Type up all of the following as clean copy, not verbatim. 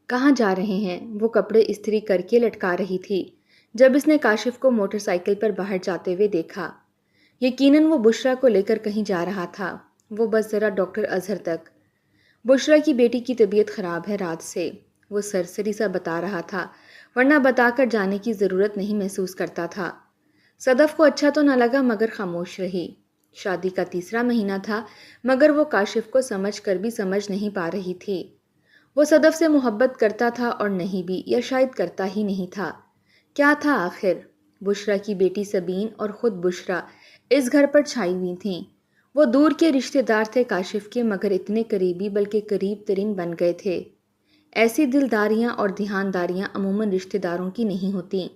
کہاں جا رہے ہیں؟ وہ کپڑے استری کر کے لٹکا رہی تھی جب اس نے کاشف کو موٹر سائیکل پر باہر جاتے ہوئے دیکھا۔ یقیناً وہ بشرا کو لے کر کہیں جا رہا تھا۔ وہ بس ذرا ڈاکٹر اظہر تک۔ بشرا کی بیٹی کی طبیعت خراب ہے رات سے، وہ سرسری سا بتا رہا تھا، ورنہ بتا کر جانے کی ضرورت نہیں محسوس کرتا تھا۔ صدف کو اچھا تو نہ لگا مگر خاموش رہی۔ شادی کا تیسرا مہینہ تھا مگر وہ کاشف کو سمجھ کر بھی سمجھ نہیں پا رہی تھی۔ وہ صدف سے محبت کرتا تھا اور نہیں بھی، یا شاید کرتا ہی نہیں تھا۔ کیا تھا آخر؟ بشرا کی بیٹی سبین اور خود بشرا اس گھر پر چھائی ہوئی تھیں۔ وہ دور کے رشتہ دار تھے کاشف کے مگر اتنے قریبی بلکہ قریب ترین بن گئے تھے۔ ایسی دلداریاں اور دھیانداریاں عموماً رشتہ داروں کی نہیں ہوتیں۔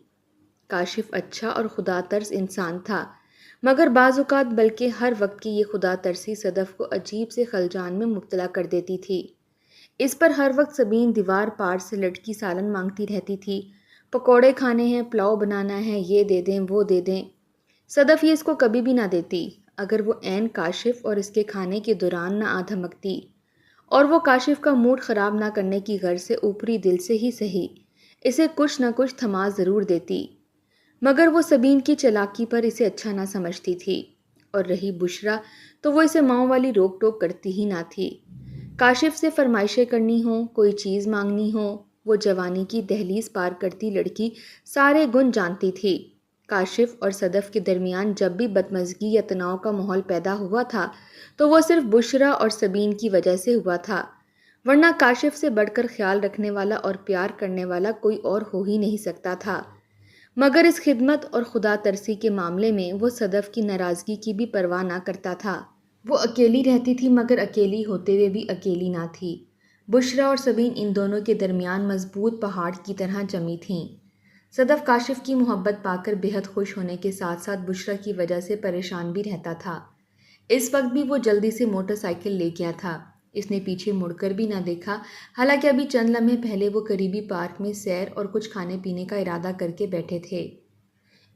کاشف اچھا اور خدا ترس انسان تھا مگر بعض اوقات بلکہ ہر وقت کی یہ خدا ترسی صدف کو عجیب سے خلجان میں مبتلا کر دیتی تھی۔ اس پر ہر وقت سبین دیوار پار سے لٹکی سالن مانگتی رہتی تھی، پکوڑے کھانے ہیں، پلاؤ بنانا ہے، یہ دے دیں وہ دے دیں۔ صدف یہ اس کو کبھی بھی نہ دیتی اگر وہ عین کاشف اور اس کے کھانے کے دوران نہ آ دھمکتی، اور وہ کاشف کا موڈ خراب نہ کرنے کی غرض سے اوپری دل سے ہی صحیح اسے کچھ نہ کچھ تھما ضرور دیتی، مگر وہ سبین کی چالاکی پر اسے اچھا نہ سمجھتی تھی۔ اور رہی بشرا تو وہ اسے ماؤں والی روک ٹوک کرتی ہی نہ تھی۔ کاشف سے فرمائشیں کرنی ہوں، کوئی چیز مانگنی ہو، وہ جوانی کی دہلیز پار کرتی لڑکی سارے گن جانتی تھی۔ کاشف اور صدف کے درمیان جب بھی بدمزگی یا تناؤ کا ماحول پیدا ہوا تھا تو وہ صرف بشرا اور سبین کی وجہ سے ہوا تھا، ورنہ کاشف سے بڑھ کر خیال رکھنے والا اور پیار کرنے والا کوئی اور ہو ہی نہیں سکتا تھا۔ مگر اس خدمت اور خدا ترسی کے معاملے میں وہ صدف کی ناراضگی کی بھی پرواہ نہ کرتا تھا۔ وہ اکیلی رہتی تھی مگر اکیلی ہوتے ہوئے بھی اکیلی نہ تھی۔ بشرا اور سبین ان دونوں کے درمیان مضبوط پہاڑ کی طرح جمی تھیں۔ صدف کاشف کی محبت پا کر بے حد خوش ہونے کے ساتھ ساتھ بشرا کی وجہ سے پریشان بھی رہتا تھا۔ اس وقت بھی وہ جلدی سے موٹر سائیکل لے گیا تھا۔ اس نے پیچھے مڑ کر بھی نہ دیکھا، حالانکہ ابھی چند لمحے پہلے وہ قریبی پارک میں سیر اور کچھ کھانے پینے کا ارادہ کر کے بیٹھے تھے۔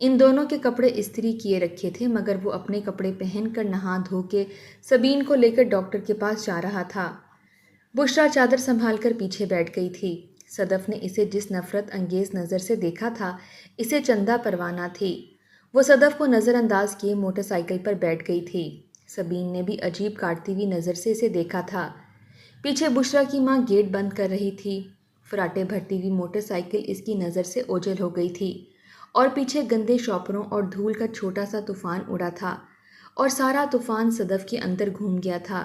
ان دونوں کے کپڑے استری کیے رکھے تھے مگر وہ اپنے کپڑے پہن کر نہا دھو کے سبین کو لے کر ڈاکٹر کے پاس جا رہا تھا۔ بشرا چادر سنبھال کر پیچھے بیٹھ گئی تھی۔ صدف نے اسے جس نفرت انگیز نظر سے دیکھا تھا اسے چندہ پرواہ نہ تھی۔ وہ صدف کو نظر انداز کیے موٹر سائیکل پر بیٹھ گئی تھی۔ سبین نے بھی عجیب کاٹتی ہوئی نظر سے اسے دیکھا تھا۔ پیچھے بشرا کی ماں گیٹ بند کر رہی تھی۔ فراٹے بھرتی ہوئی موٹر سائیکل اس کی نظر سے اوجھل ہو گئی تھی اور پیچھے گندے شاپروں اور دھول کا چھوٹا سا طوفان اڑا تھا، اور سارا طوفان صدف کے اندر گھوم گیا تھا۔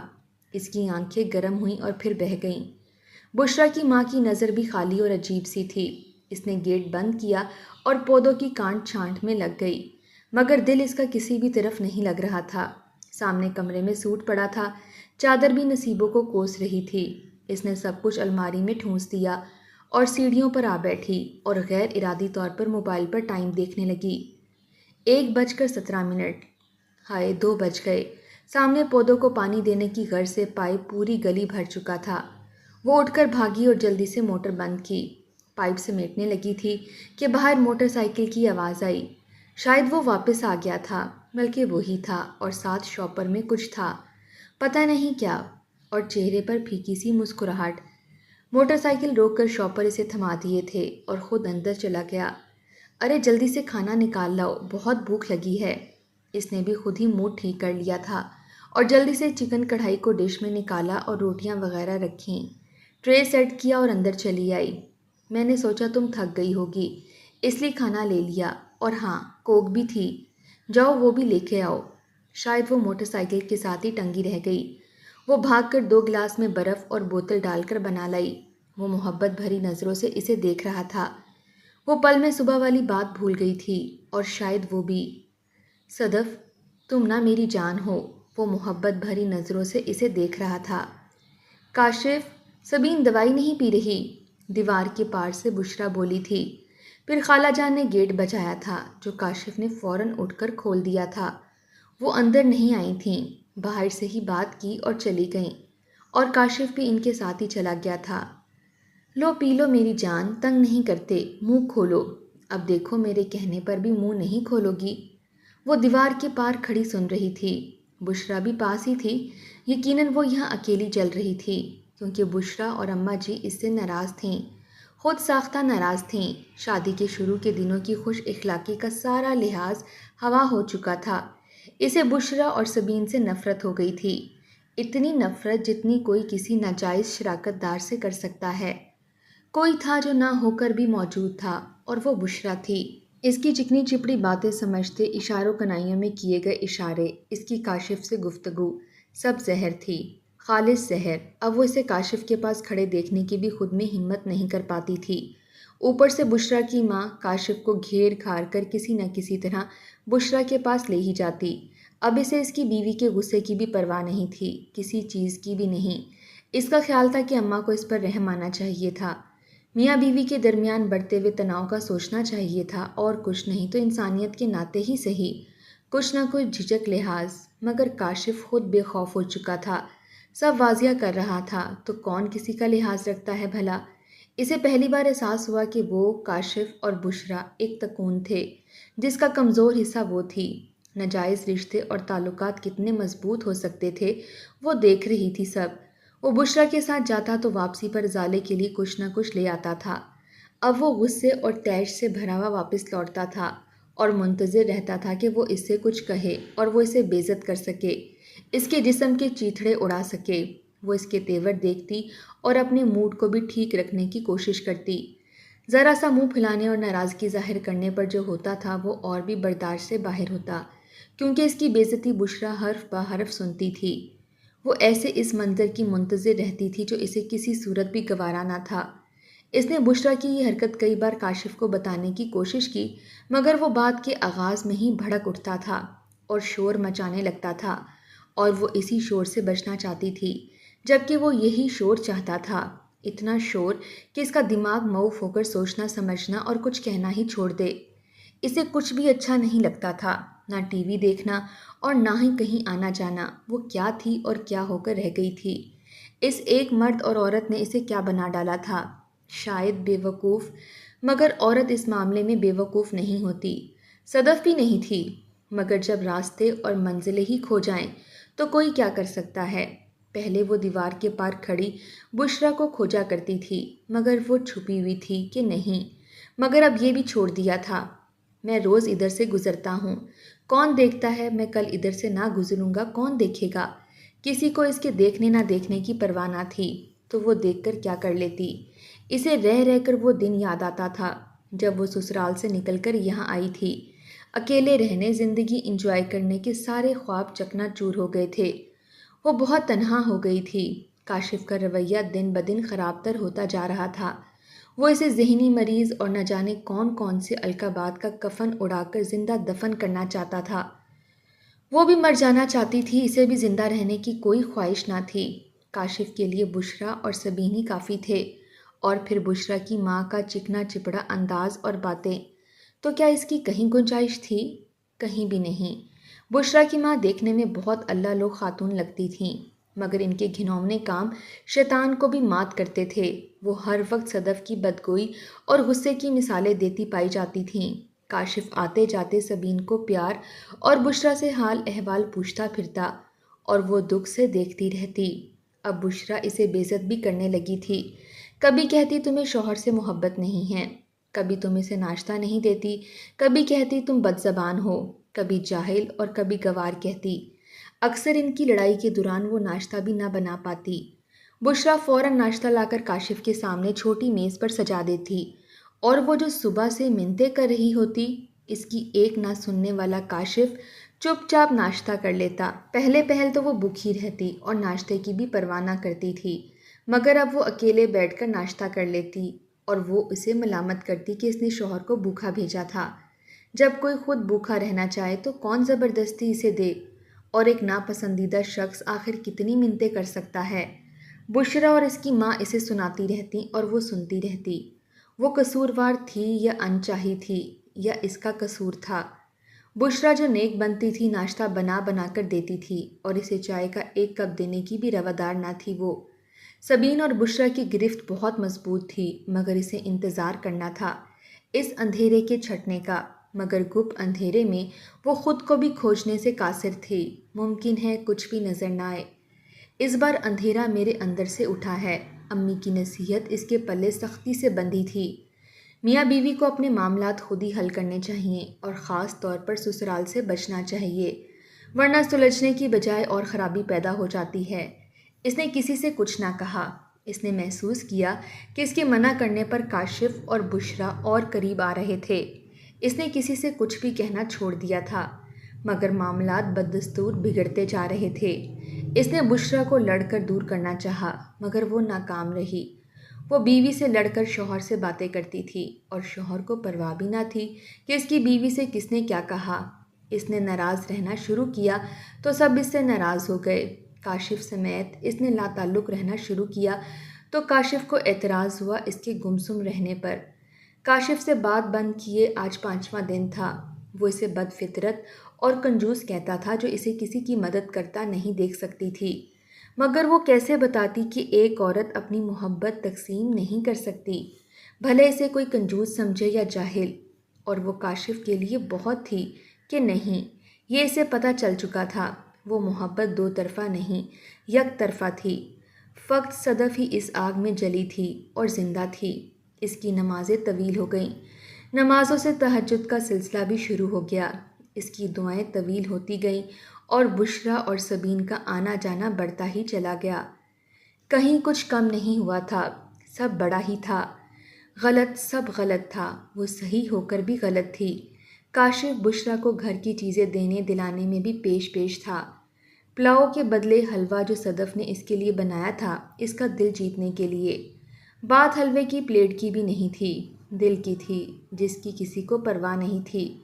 اس کی آنکھیں گرم ہوئیں اور پھر بہہ گئیں۔ بشرا کی ماں کی نظر بھی خالی اور عجیب سی تھی۔ اس نے گیٹ بند کیا اور پودوں کی کانٹ چھانٹ میں لگ گئی، مگر دل اس کا کسی بھی طرف نہیں لگ رہا تھا۔ سامنے کمرے میں سوٹ پڑا تھا، چادر بھی نصیبوں کو کوس رہی تھی۔ اس نے سب کچھ الماری میں ٹھونس دیا اور سیڑھیوں پر آ بیٹھی اور غیر ارادی طور پر موبائل پر ٹائم دیکھنے لگی۔ 1:17۔ ہائے 2 بج گئے۔ سامنے پودوں کو پانی دینے کی غرض سے پائپ پوری گلی بھر چکا تھا۔ وہ اٹھ کر بھاگی اور جلدی سے موٹر بند کی۔ پائپ سمیٹنے لگی تھی کہ باہر موٹر سائیکل کی آواز آئی۔ شاید وہ واپس آ گیا تھا، بلکہ وہی تھا اور ساتھ شاپر میں کچھ تھا، پتہ نہیں کیا، اور چہرے پر پھیکی سی مسکراہٹ۔ موٹر سائیکل روک کر شاپر اسے تھما دیے تھے اور خود اندر چلا گیا۔ ارے جلدی سے کھانا نکال لاؤ، بہت بھوک لگی ہے۔ اس نے بھی خود ہی موڈ ٹھیک کر لیا تھا اور جلدی سے چکن کڑھائی کو ڈش میں نکالا اور روٹیاں وغیرہ رکھیں، ٹرے سیٹ کیا اور اندر چلی آئی۔ میں نے سوچا تم تھک گئی ہوگی اس لیے کھانا لے لیا، اور ہاں کوک بھی تھی، جاؤ وہ بھی لے کے آؤ۔ شاید وہ موٹر سائیکل کے ساتھ ہی ٹنگی رہ گئی۔ وہ بھاگ کر 2 گلاس میں برف اور بوتل ڈال کر بنا لائی۔ وہ محبت بھری نظروں سے اسے دیکھ رہا تھا۔ وہ پل میں صبح والی بات بھول گئی تھی، اور شاید وہ بھی۔ صدف تم نہ میری جان ہو، وہ محبت بھری نظروں سے اسے دیکھ رہا تھا۔ کاشف سبین دوائی نہیں پی رہی، دیوار کے پار سے بشرا بولی تھی۔ پھر خالہ جان نے گیٹ بجایا تھا جو کاشف نے فوراً اٹھ کر کھول دیا تھا۔ وہ اندر نہیں آئی تھیں، باہر سے ہی بات کی اور چلی گئیں، اور کاشف بھی ان کے ساتھ ہی چلا گیا تھا۔ لو پی لو میری جان، تنگ نہیں کرتے، منہ کھولو۔ اب دیکھو میرے کہنے پر بھی منہ نہیں کھولو گی۔ وہ دیوار کے پار کھڑی سن رہی تھی۔ بشرا بھی پاس ہی تھی۔ یقیناً وہ یہاں اکیلی چل رہی تھی کیونکہ بشرا اور اماں جی اس سے ناراض تھیں۔ خود ساختہ ناراض تھیں۔ شادی کے شروع کے دنوں کی خوش اخلاقی کا سارا لحاظ ہوا ہو چکا تھا۔ اسے بشریٰ اور سبین سے نفرت ہو گئی تھی، اتنی نفرت جتنی کوئی کسی ناجائز شراکت دار سے کر سکتا ہے۔ کوئی تھا جو نہ ہو کر بھی موجود تھا، اور وہ بشریٰ تھی۔ اس کی چکنی چپڑی باتیں سمجھتے اشاروں کنائیوں میں کیے گئے اشارے، اس کی کاشف سے گفتگو، سب زہر تھی، خالص زہر۔ اب وہ اسے کاشف کے پاس کھڑے دیکھنے کی بھی خود میں ہمت نہیں کر پاتی تھی۔ اوپر سے بشریٰ کی ماں کاشف کو گھیر گھار کر کسی نہ کسی طرح بشریٰ کے پاس لے ہی جاتی۔ اب اسے اس کی بیوی کے غصے کی بھی پرواہ نہیں تھی، کسی چیز کی بھی نہیں۔ اس کا خیال تھا کہ اماں کو اس پر رحم آنا چاہیے تھا، میاں بیوی کے درمیان بڑھتے ہوئے تناؤ کا سوچنا چاہیے تھا، اور کچھ نہیں تو انسانیت کے ناطے ہی صحیح کچھ نہ کچھ جھجک لحاظ۔ مگر کاشف خود بے خوف ہو چکا تھا، سب واضح کر رہا تھا، تو کون کسی کا لحاظ رکھتا ہے بھلا؟ اسے پہلی بار احساس ہوا کہ وہ، کاشف اور بشریٰ ایک تکون تھے جس کا کمزور حصہ وہ تھی۔ ناجائز رشتے اور تعلقات کتنے مضبوط ہو سکتے تھے وہ دیکھ رہی تھی سب۔ وہ بشریٰ کے ساتھ جاتا تو واپسی پر ازالے کے لیے کچھ نہ کچھ لے آتا تھا۔ اب وہ غصے اور طیش سے بھرا ہوا واپس لوٹتا تھا اور منتظر رہتا تھا کہ وہ اس سے کچھ کہے اور وہ اسے بے عزت کر سکے، اس کے جسم کے چیتھڑے اڑا سکے۔ وہ اس کے تیور دیکھتی اور اپنے موڈ کو بھی ٹھیک رکھنے کی کوشش کرتی۔ ذرا سا منہ پھلانے اور ناراضگی ظاہر کرنے پر جو ہوتا تھا وہ اور بھی برداشت سے باہر ہوتا، کیونکہ اس کی بے عزتی بشریٰ حرف بہ حرف سنتی تھی۔ وہ ایسے اس منظر کی منتظر رہتی تھی جو اسے کسی صورت بھی گوارا نہ تھا۔ اس نے بشریٰ کی یہ حرکت کئی بار کاشف کو بتانے کی کوشش کی، مگر وہ بات کے آغاز میں ہی بھڑک اٹھتا تھا اور شور مچانے لگتا تھا، اور وہ اسی شور سے بچنا چاہتی تھی، جبکہ وہ یہی شور چاہتا تھا، اتنا شور کہ اس کا دماغ معوف ہو کر سوچنا سمجھنا اور کچھ کہنا ہی چھوڑ دے۔ اسے کچھ بھی اچھا نہیں لگتا تھا، نہ ٹی وی دیکھنا اور نہ ہی کہیں آنا جانا۔ وہ کیا تھی اور کیا ہو کر رہ گئی تھی؟ اس ایک مرد اور عورت نے اسے کیا بنا ڈالا تھا؟ شاید بے وقوف، مگر عورت اس معاملے میں بے وقوف نہیں ہوتی، صدف بھی نہیں تھی۔ مگر جب راستے اور منزلیں ہی کھو جائیں تو کوئی کیا کر سکتا ہے؟ پہلے وہ دیوار کے پار کھڑی بشریٰ کو کھوجا کرتی تھی، مگر وہ چھپی ہوئی تھی کہ نہیں، مگر اب یہ بھی چھوڑ دیا تھا۔ میں روز ادھر سے گزرتا ہوں، کون دیکھتا ہے؟ میں کل ادھر سے نہ گزروں گا، کون دیکھے گا؟ کسی کو اس کے دیکھنے نہ دیکھنے کی پرواہ نہ تھی، تو وہ دیکھ کر کیا کر لیتی؟ اسے رہ رہ کر وہ دن یاد آتا تھا جب وہ سسرال سے نکل کر یہاں آئی تھی۔ اکیلے رہنے، زندگی انجوائے کرنے کے سارے خواب چکنا چور ہو گئے تھے۔ وہ بہت تنہا ہو گئی تھی۔ کاشف کا رویہ دن بدن خراب تر ہوتا جا رہا تھا۔ وہ اسے ذہنی مریض اور نہ جانے کون کون سے القابات کا کفن اڑا کر زندہ دفن کرنا چاہتا تھا۔ وہ بھی مر جانا چاہتی تھی، اسے بھی زندہ رہنے کی کوئی خواہش نہ تھی۔ کاشف کے لیے بشریٰ اور سبین ہی کافی تھے، اور پھر بشریٰ کی ماں کا چکنا چپڑا انداز اور باتیں، تو کیا اس کی کہیں گنجائش تھی؟ کہیں بھی نہیں۔ بشریٰ کی ماں دیکھنے میں بہت اللہ لو خاتون لگتی تھیں، مگر ان کے گھنونے کام شیطان کو بھی مات کرتے تھے۔ وہ ہر وقت صدف کی بدگوئی اور غصے کی مثالیں دیتی پائی جاتی تھیں۔ کاشف آتے جاتے سبین کو پیار اور بشریٰ سے حال احوال پوچھتا پھرتا، اور وہ دکھ سے دیکھتی رہتی۔ اب بشریٰ اسے بے عزت بھی کرنے لگی تھی۔ کبھی کہتی تمہیں شوہر سے محبت نہیں ہے، کبھی تم اسے ناشتہ نہیں دیتی، کبھی کہتی تم بد زبان ہو، کبھی جاہل اور کبھی گوار کہتی۔ اکثر ان کی لڑائی کے دوران وہ ناشتہ بھی نہ بنا پاتی۔ بشریٰ فوراً ناشتہ لا کر کاشف کے سامنے چھوٹی میز پر سجا دیتی، اور وہ جو صبح سے منتیں کر رہی ہوتی، اس کی ایک نہ سننے والا کاشف چپ چاپ ناشتہ کر لیتا۔ پہلے پہل تو وہ بھوکی رہتی اور ناشتے کی بھی پرواہ نہ کرتی تھی، مگر اب وہ اکیلے بیٹھ کر ناشتہ کر لیتی، اور وہ اسے ملامت کرتی کہ اس نے شوہر کو بھوکا بھیجا تھا۔ جب کوئی خود بھوکا رہنا چاہے تو کون زبردستی اسے دے؟ اور ایک ناپسندیدہ شخص آخر کتنی منتیں کر سکتا ہے؟ بشریٰ اور اس کی ماں اسے سناتی رہتی اور وہ سنتی رہتی۔ وہ قصوروار تھی یا انچاہی تھی، یا اس کا قصور تھا؟ بشریٰ جو نیک بنتی تھی، ناشتہ بنا بنا کر دیتی تھی، اور اسے چائے کا ایک کپ دینے کی بھی روادار نہ تھی وہ۔ سبین اور بشریٰ کی گرفت بہت مضبوط تھی، مگر اسے انتظار کرنا تھا اس اندھیرے کے چھٹنے کا۔ مگر گپ اندھیرے میں وہ خود کو بھی کھوجنے سے قاصر تھی۔ ممکن ہے کچھ بھی نظر نہ آئے۔ اس بار اندھیرا میرے اندر سے اٹھا ہے، امی کی نصیحت اس کے پلے سختی سے بندھی تھی۔ میاں بیوی کو اپنے معاملات خود ہی حل کرنے چاہیے اور خاص طور پر سسرال سے بچنا چاہیے، ورنہ سلجھنے کی بجائے اور خرابی پیدا ہو جاتی ہے۔ اس نے کسی سے کچھ نہ کہا۔ اس نے محسوس کیا کہ اس کے منع کرنے پر کاشف اور بشرا اور قریب آ رہے تھے۔ اس نے کسی سے کچھ بھی کہنا چھوڑ دیا تھا، مگر معاملات بددستور بگڑتے جا رہے تھے۔ اس نے بشرا کو لڑ کر دور کرنا چاہا، مگر وہ ناکام رہی۔ وہ بیوی سے لڑ کر شوہر سے باتیں کرتی تھی اور شوہر کو پرواہ بھی نہ تھی کہ اس کی بیوی سے کس نے کیا کہا۔ اس نے ناراض رہنا شروع کیا تو سب اس سے ناراض ہو گئے۔ کاشف سمیت اس نے لا تعلق رہنا شروع کیا تو کاشف کو اعتراض ہوا اس کے گمسم رہنے پر۔ کاشف سے بات بند کیے آج 5واں دن تھا۔ وہ اسے بد فطرت اور کنجوس کہتا تھا جو اسے کسی کی مدد کرتا نہیں دیکھ سکتی تھی، مگر وہ کیسے بتاتی کہ ایک عورت اپنی محبت تقسیم نہیں کر سکتی، بھلے اسے کوئی کنجوس سمجھے یا جاہل۔ اور وہ کاشف کے لیے بہت تھی کہ نہیں، یہ اسے پتہ چل چکا تھا۔ وہ محبت دو طرفہ نہیں، یک طرفہ تھی۔ فقط صدف ہی اس آگ میں جلی تھی اور زندہ تھی۔ اس کی نمازیں طویل ہو گئیں، نمازوں سے تہجد کا سلسلہ بھی شروع ہو گیا۔ اس کی دعائیں طویل ہوتی گئیں اور بشرا اور سبین کا آنا جانا بڑھتا ہی چلا گیا۔ کہیں کچھ کم نہیں ہوا تھا، سب بڑا ہی تھا۔ غلط، سب غلط تھا، وہ صحیح ہو کر بھی غلط تھی۔ کاشف بشرا کو گھر کی چیزیں دینے دلانے میں بھی پیش پیش تھا۔ پلاؤ کے بدلے حلوہ جو صدف نے اس کے لیے بنایا تھا، اس کا دل جیتنے کے لیے۔ بات حلوے کی پلیٹ کی بھی نہیں تھی، دل کی تھی، جس کی کسی کو پرواہ نہیں تھی۔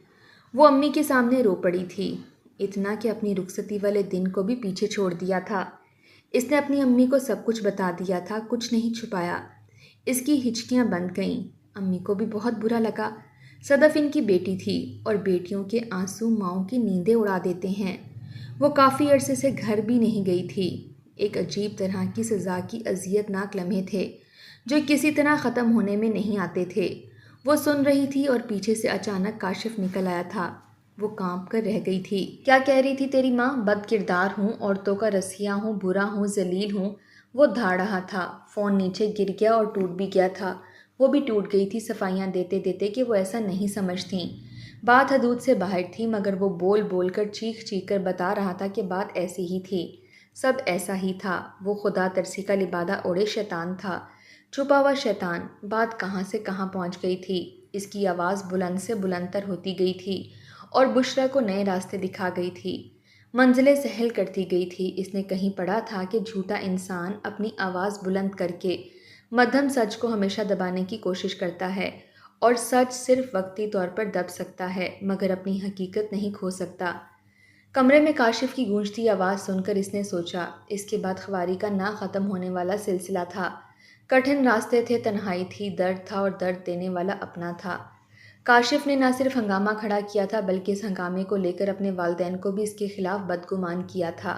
وہ امی کے سامنے رو پڑی تھی، اتنا کہ اپنی رخصتی والے دن کو بھی پیچھے چھوڑ دیا تھا۔ اس نے اپنی امی کو سب کچھ بتا دیا تھا، کچھ نہیں چھپایا۔ اس کی ہچکیاں بند گئیں۔ امی کو بھی بہت برا لگا۔ صدف ان کی بیٹی تھی اور بیٹیوں کے آنسو ماؤں کی نیندیں اڑا دیتے ہیں۔ وہ کافی عرصے سے گھر بھی نہیں گئی تھی۔ ایک عجیب طرح کی سزا کی اذیت ناک لمحے تھے جو کسی طرح ختم ہونے میں نہیں آتے تھے۔ وہ سن رہی تھی اور پیچھے سے اچانک کاشف نکل آیا تھا۔ وہ کانپ کر رہ گئی تھی۔ کیا کہہ رہی تھی تیری ماں؟ بد کردار ہوں، عورتوں کا رسیا ہوں، برا ہوں، ذلیل ہوں۔ وہ دھاڑ رہا تھا۔ فون نیچے گر گیا اور ٹوٹ بھی گیا تھا۔ وہ بھی ٹوٹ گئی تھی صفائیاں دیتے دیتے کہ وہ ایسا نہیں سمجھتیں۔ بات حدود سے باہر تھی، مگر وہ بول بول کر چیخ چیخ کر بتا رہا تھا کہ بات ایسی ہی تھی، سب ایسا ہی تھا۔ وہ خدا ترسی کا لبادہ اوڑھے شیطان تھا، چھپا ہوا شیطان۔ بات کہاں سے کہاں پہنچ گئی تھی۔ اس کی آواز بلند سے بلند تر ہوتی گئی تھی اور بشرا کو نئے راستے دکھا گئی تھی، منزلیں سہل کرتی گئی تھی۔ اس نے کہیں پڑھا تھا کہ جھوٹا انسان اپنی آواز بلند کر کے مدھم سچ کو ہمیشہ دبانے کی کوشش کرتا ہے، اور سچ صرف وقتی طور پر دب سکتا ہے مگر اپنی حقیقت نہیں کھو سکتا۔ کمرے میں کاشف کی گونجتی آواز سن کر اس نے سوچا، اس کے بعد خواری کا نہ ختم ہونے والا سلسلہ تھا۔ کٹھن راستے تھے، تنہائی تھی، درد تھا اور درد دینے والا اپنا تھا۔ کاشف نے نہ صرف ہنگامہ کھڑا کیا تھا بلکہ اس ہنگامے کو لے کر اپنے والدین کو بھی اس کے خلاف بدگمان کیا تھا۔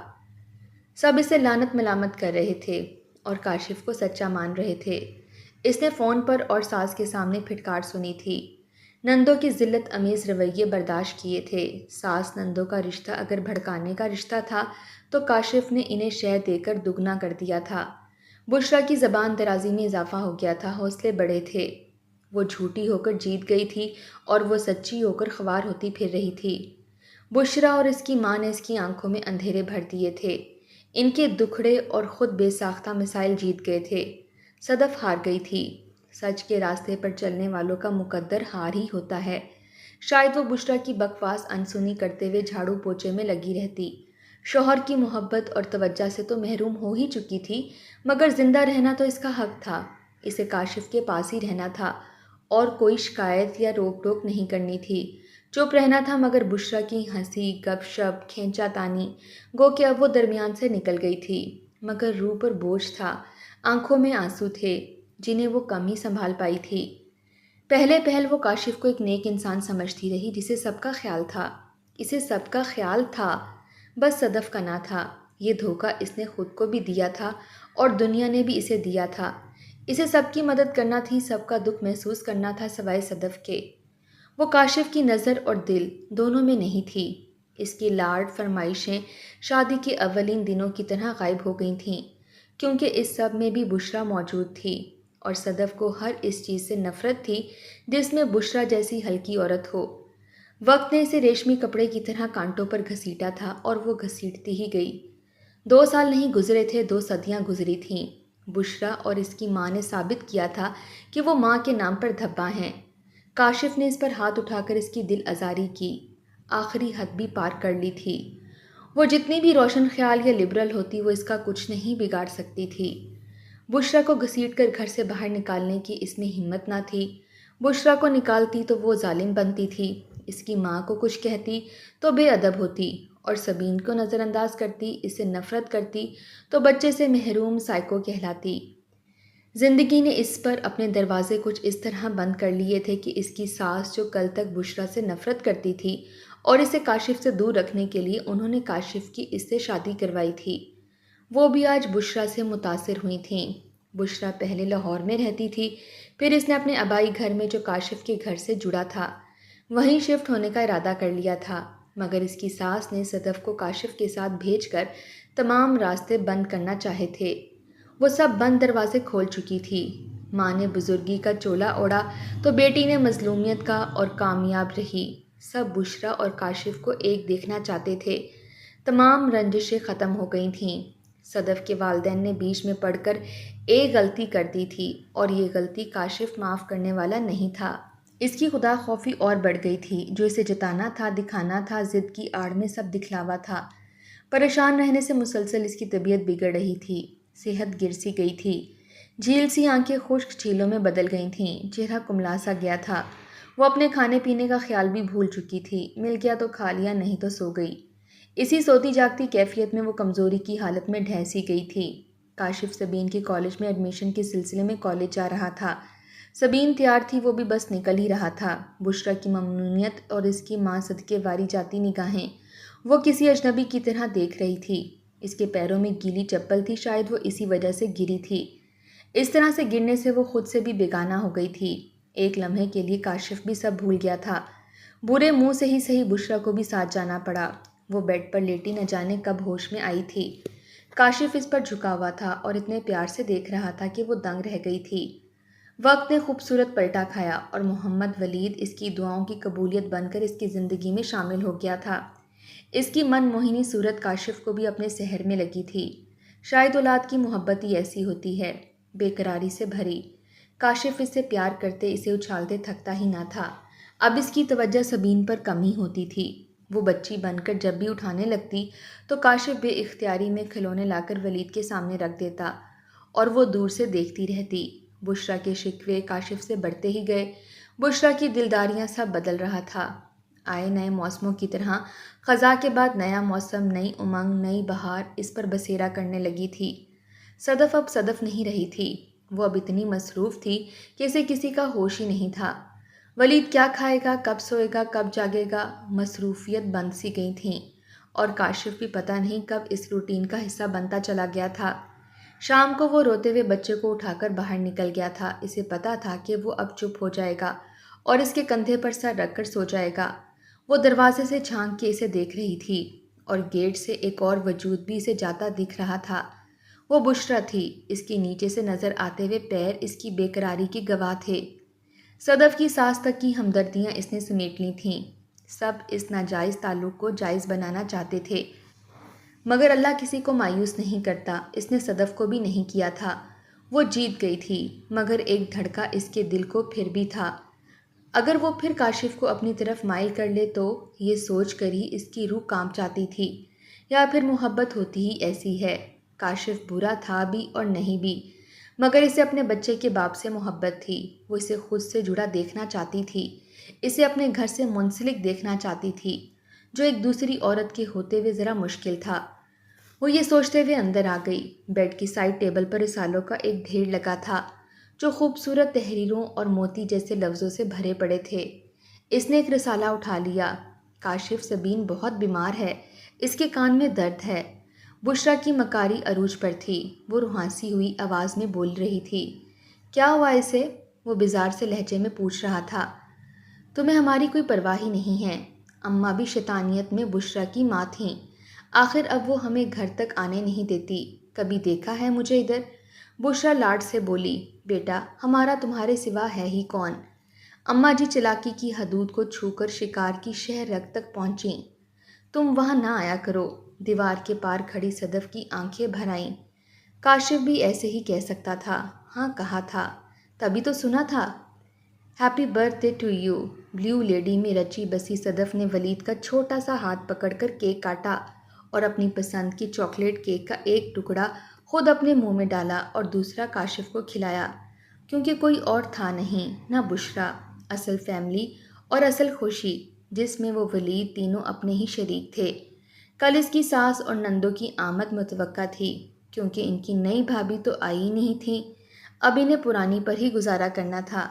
سب اسے لعنت ملامت کر رہے تھے اور کاشف کو سچا مان رہے تھے۔ اس نے فون پر اور ساس کے سامنے پھٹکار سنی تھی، نندوں کی ذلت امیز رویے برداشت کیے تھے۔ ساس نندوں کا رشتہ اگر بھڑکانے کا رشتہ تھا تو کاشف نے انہیں شہ دے کر دگنا کر دیا تھا۔ بشرا کی زبان درازی میں اضافہ ہو گیا تھا، حوصلے بڑے تھے۔ وہ جھوٹی ہو کر جیت گئی تھی اور وہ سچی ہو کر خوار ہوتی پھر رہی تھی۔ بشرا اور اس کی ماں نے اس کی آنکھوں میں اندھیرے بھر دیے تھے۔ ان کے دکھڑے اور خود بے ساختہ مسائل جیت گئے تھے۔ صدف ہار گئی تھی۔ سچ کے راستے پر چلنے والوں کا مقدر ہار ہی ہوتا ہے۔ شاید وہ بشرا کی بکواس انسنی کرتے ہوئے جھاڑو پوچھے میں لگی رہتی۔ شوہر کی محبت اور توجہ سے تو محروم ہو ہی چکی تھی، مگر زندہ رہنا تو اس کا حق تھا۔ اسے کاشف کے پاس ہی رہنا تھا اور کوئی شکایت یا روک ٹوک نہیں کرنی تھی۔ چپ رہنا تھا، مگر بشرا کی ہنسی، گپ شپ، کھینچا تانی گو کہ اب وہ درمیان سے نکل گئی تھی، مگر روح پر بوجھ تھا، آنکھوں میں آنسو تھے جنہیں وہ کم ہی سنبھال پائی تھی۔ پہلے پہل وہ کاشف کو ایک نیک انسان سمجھتی رہی جسے سب کا خیال تھا، اسے سب کا خیال تھا، بس صدف کا نہ تھا۔ یہ دھوکہ اس نے خود کو بھی دیا تھا اور دنیا نے بھی اسے دیا تھا۔ اسے سب کی مدد کرنا تھی، سب کا دکھ محسوس کرنا تھا سوائے صدف کے۔ وہ کاشف کی نظر اور دل دونوں میں نہیں تھی۔ اس کی لاڈ فرمائشیں شادی کے اولین دنوں کی طرح غائب ہو گئی تھیں۔ کیونکہ اس سب میں بھی بشرا موجود تھی اور صدف کو ہر اس چیز سے نفرت تھی جس میں بشرا جیسی ہلکی عورت ہو۔ وقت نے اسے ریشمی کپڑے کی طرح کانٹوں پر گھسیٹا تھا اور وہ گھسیٹتی ہی گئی۔ 2 سال نہیں گزرے تھے، 2 صدیاں گزری تھیں۔ بشرا اور اس کی ماں نے ثابت کیا تھا کہ وہ ماں کے نام پر دھبا ہیں۔ کاشف نے اس پر ہاتھ اٹھا کر اس کی دل آزاری کی، آخری حد بھی پار کر لی تھی۔ وہ جتنی بھی روشن خیال یا لبرل ہوتی، وہ اس کا کچھ نہیں بگاڑ سکتی تھی۔ بشرا کو گھسیٹ کر گھر سے باہر نکالنے کی اس میں ہمت نہ تھی۔ بشرا کو نکالتی تو وہ ظالم بنتی تھی، اس کی ماں کو کچھ کہتی تو بے ادب ہوتی، اور سبین کو نظر انداز کرتی، اس سے نفرت کرتی تو بچے سے محروم سائیکو کہلاتی۔ زندگی نے اس پر اپنے دروازے کچھ اس طرح بند کر لیے تھے کہ اس کی ساس جو کل تک بشرا سے نفرت کرتی تھی اور اسے کاشف سے دور رکھنے کے لیے انہوں نے کاشف کی اس سے شادی کروائی تھی، وہ بھی آج بشرا سے متاثر ہوئی تھیں۔ بشرا پہلے لاہور میں رہتی تھی، پھر اس نے اپنے آبائی گھر میں جو کاشف کے گھر سے جڑا تھا وہیں شفٹ ہونے کا ارادہ کر لیا تھا، مگر اس کی ساس نے صدف کو کاشف کے ساتھ بھیج کر تمام راستے بند کرنا چاہے تھے۔ وہ سب بند دروازے کھول چکی تھی۔ ماں نے بزرگی کا چولا اوڑھا تو بیٹی نے مظلومیت کا، اور کامیاب رہی۔ سب بشرا اور کاشف کو ایک دیکھنا چاہتے تھے۔ تمام رنجشیں ختم ہو گئی تھیں۔ صدف کے والدین نے بیچ میں پڑھ کر ایک غلطی کر دی تھی، اور یہ غلطی کاشف معاف کرنے والا نہیں تھا۔ اس کی خدا خوفی اور بڑھ گئی تھی، جو اسے جتانا تھا، دکھانا تھا، ضد کی آڑ میں سب دکھلاوا تھا۔ پریشان رہنے سے مسلسل اس کی طبیعت بگڑ رہی تھی، صحت گر سی گئی تھی، جھیل سی آنکھیں خشک جھیلوں میں بدل گئی تھیں، چہرہ کملا سا گیا تھا۔ وہ اپنے کھانے پینے کا خیال بھی بھول چکی تھی، مل گیا تو کھا لیا، نہیں تو سو گئی۔ اسی سوتی جاگتی کیفیت میں وہ کمزوری کی حالت میں ڈھہ سی گئی تھی۔ کاشف سبین کے کالج میں ایڈمیشن کے سلسلے میں کالج جا رہا تھا۔ سبین تیار تھی، وہ بھی بس نکل ہی رہا تھا۔ بشرا کی ممنونیت اور اس کی ماں صدقے واری جاتی نگاہیں وہ کسی اجنبی کی طرح دیکھ رہی تھی۔ اس کے پیروں میں گیلی چپل تھی، شاید وہ اسی وجہ سے گری تھی۔ اس طرح سے گرنے سے وہ خود سے بھی بیگانہ ہو گئی تھی۔ ایک لمحے کے لیے کاشف بھی سب بھول گیا تھا۔ برے منہ سے ہی صحیح بشرا کو بھی ساتھ جانا پڑا۔ وہ بیڈ پر لیٹی نہ جانے کب ہوش میں آئی تھی۔ کاشف اس پر جھکا ہوا تھا اور اتنے پیار سے دیکھ رہا تھا کہ وہ دنگ رہ گئی تھی۔ وقت نے خوبصورت پلٹا کھایا اور محمد ولید اس کی دعاؤں کی قبولیت بن کر اس کی زندگی میں شامل ہو گیا تھا۔ اس کی من موہنی صورت کاشف کو بھی اپنے سحر میں لگی تھی۔ شاید اولاد کی محبت ہی ایسی ہوتی ہے، بے قراری سے بھری۔ کاشف اس سے پیار کرتے، اسے اچھالتے تھکتا ہی نہ تھا۔ اب اس کی توجہ سبین پر کم ہی ہوتی تھی۔ وہ بچی بن کر جب بھی اٹھانے لگتی تو کاشف بے اختیاری میں کھلونے لا کر ولید کے سامنے رکھ دیتا اور وہ دور سے دیکھتی رہتی۔ بشرا کے شکوے کاشف سے بڑھتے ہی گئے۔ بشرا کی دلداریاں سب بدل رہا تھا۔ آئے نئے موسموں کی طرح خزاں کے بعد نیا موسم، نئی امنگ، نئی بہار اس پر بسیرا کرنے لگی تھی۔ صدف اب صدف نہیں رہی تھی۔ وہ اب اتنی مصروف تھی کہ اسے کسی کا ہوش ہی نہیں تھا۔ ولید کیا کھائے گا، کب سوئے گا، کب جاگے گا، مصروفیت بند سی گئی تھیں، اور کاشف بھی پتہ نہیں کب اس روٹین کا حصہ بنتا چلا گیا تھا۔ شام کو وہ روتے ہوئے بچے کو اٹھا کر باہر نکل گیا تھا۔ اسے پتہ تھا کہ وہ اب چپ ہو جائے گا اور اس کے کندھے پر سر رکھ کر سو جائے گا۔ وہ دروازے سے جھانک کے اسے دیکھ رہی تھی، اور گیٹ سے ایک اور وجود بھی اسے جاتا دکھ رہا تھا۔ وہ بشرا تھی۔ اس کے نیچے سے نظر آتے ہوئے پیر اس کی بے قراری کے گواہ تھے۔ صدف کی ساس تک کی ہمدردیاں اس نے سمیٹ لی تھیں۔ سب اس ناجائز تعلق کو جائز بنانا چاہتے تھے، مگر اللہ کسی کو مایوس نہیں کرتا۔ اس نے صدف کو بھی نہیں کیا تھا۔ وہ جیت گئی تھی، مگر ایک دھڑکا اس کے دل کو پھر بھی تھا۔ اگر وہ پھر کاشف کو اپنی طرف مائل کر لے تو، یہ سوچ کر ہی اس کی روح کانپ جاتی تھی۔ یا پھر محبت ہوتی ہی ایسی ہے۔ کاشف برا تھا بھی اور نہیں بھی، مگر اسے اپنے بچے کے باپ سے محبت تھی۔ وہ اسے خود سے جڑا دیکھنا چاہتی تھی، اسے اپنے گھر سے منسلک دیکھنا چاہتی تھی، جو ایک دوسری عورت کے ہوتے ہوئے ذرا مشکل تھا۔ وہ یہ سوچتے ہوئے اندر آ گئی۔ بیڈ کی سائڈ ٹیبل پر رسالوں کا ایک ڈھیر لگا تھا، جو خوبصورت تحریروں اور موتی جیسے لفظوں سے بھرے پڑے تھے۔ اس نے ایک رسالہ اٹھا لیا۔ کاشف سبین بہت بیمار ہے، اس کے کان میں درد ہے۔ بشرا کی مکاری عروج پر تھی۔ وہ رہانسی ہوئی آواز میں بول رہی تھی۔ کیا ہوا اسے؟ وہ بیزار سے لہجے میں پوچھ رہا تھا۔ تمہیں ہماری کوئی پرواہ ہی نہیں ہے۔ اماں بھی شیطانیت میں بشرا کی ماں تھیں۔ آخر اب وہ ہمیں گھر تک آنے نہیں دیتی۔ کبھی دیکھا ہے مجھے ادھر؟ بشرا لاڈ سے بولی۔ بیٹا ہمارا تمہارے سوا ہے ہی کون؟ اماں جی چلاکی کی حدود کو چھو کر شکار کی شہ رگ تک پہنچیں۔ تم وہاں نہ آیا کرو۔ دیوار کے پار کھڑی صدف کی آنکھیں بھر آئیں۔ کاشف بھی ایسے ہی کہہ سکتا تھا۔ ہاں کہا تھا، تبھی تو سنا تھا۔ Happy birthday to you. Blue lady میں رچی بسی صدف نے ولید کا چھوٹا سا ہاتھ پکڑ کر کیک کاٹا اور اپنی پسند کی چاکلیٹ کیک کا ایک ٹکڑا خود اپنے منہ میں ڈالا اور دوسرا کاشف کو کھلایا، کیونکہ کوئی اور تھا نہیں، نہ بشرا۔ اصل فیملی اور اصل خوشی جس میں وہ ولید تینوں اپنے ہی شریک تھے۔ کل اس کی ساس اور نندوں کی آمد متوقع تھی، کیونکہ ان کی نئی بھابھی تو آئی ہی نہیں تھی۔ اب انہیں پرانی پر ہی گزارا کرنا تھا۔